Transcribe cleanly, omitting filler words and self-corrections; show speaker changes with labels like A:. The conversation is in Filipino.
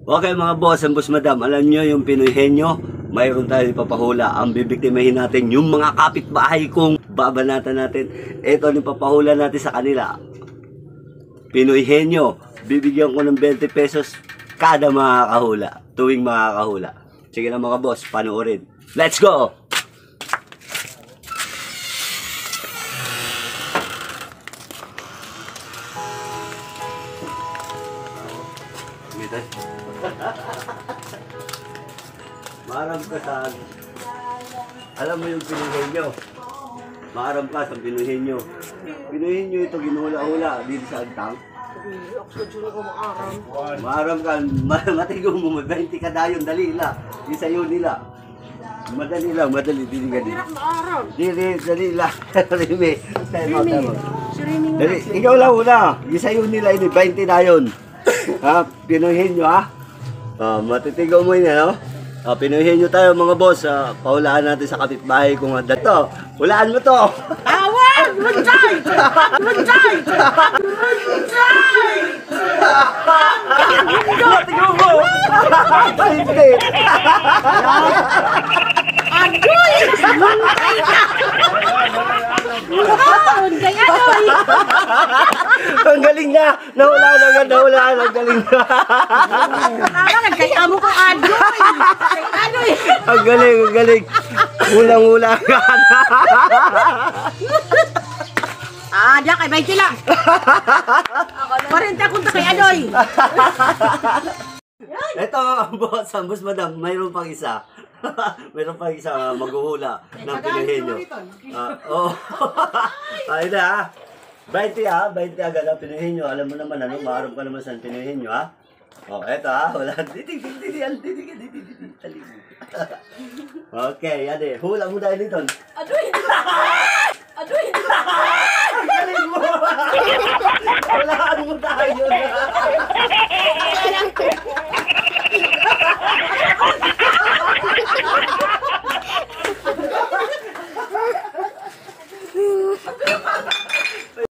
A: Okay mga boss and boss madam, alam nyo yung Pinoy Henyo, mayroon tayong ipapahula. Ang bibiktimahin natin yung mga kapitbahay kung babanatan natin. Ito ang ipapahula natin sa kanila. Pinoy Henyo, bibigyan ko ng 20 pesos kada makakahula, tuwing makakahula. Sige na mga boss, panoorin. Let's go! Maram ka sa... Alam mo yung Pinoy Henyo? Maram ka sa Pinoy Henyo. Pinoy Henyo ito ginula-hula dito sa agtang. Maram ka, matigo mo, 20 ka dayon, dali lang. Isayo nila. Madali lang, madali, dili ka din. Dali lang. Rimi. Dali, ikaw lang una. Isayo nila ini, 20 dayon. Ha, Pinoy Henyo ha? Matitigaw mo yun, no? Pinoy Henyo tayo mga boss. Pahulaan natin sa kapitbahay kung handa to. Hulaan mo to!
B: Awan! Lunday! Lunday! Lunday!
A: Matigaw mo! Hindi!
B: Adoy! Lunday, adoy!
A: Ang galing na! Nahulaan agad, nahulaan. Ang galing na!
B: Tama, nagkaya mo ko adoy! Adoy!
A: Ang galing, ang galing! Hulang-hula agad!
B: Diyan kay 20 lang! 40 kung kay adoy!
A: Ito mga boss, ang boss madam, mayroon pang isa. Mayroon pang isa maghuhula ng Pinoy Henyo. Oo. Ayun na ha. 20 ha, 20 agad ang Pinoy Henyo. Alam mo naman ano, maaram ka naman sa Pinoy Henyo ha. Eto ha, wala. Okay, yan eh. Hula mo dahil dito.
B: Adoy! Adoy!
A: Ang galing mo! Hulaan mo dahil.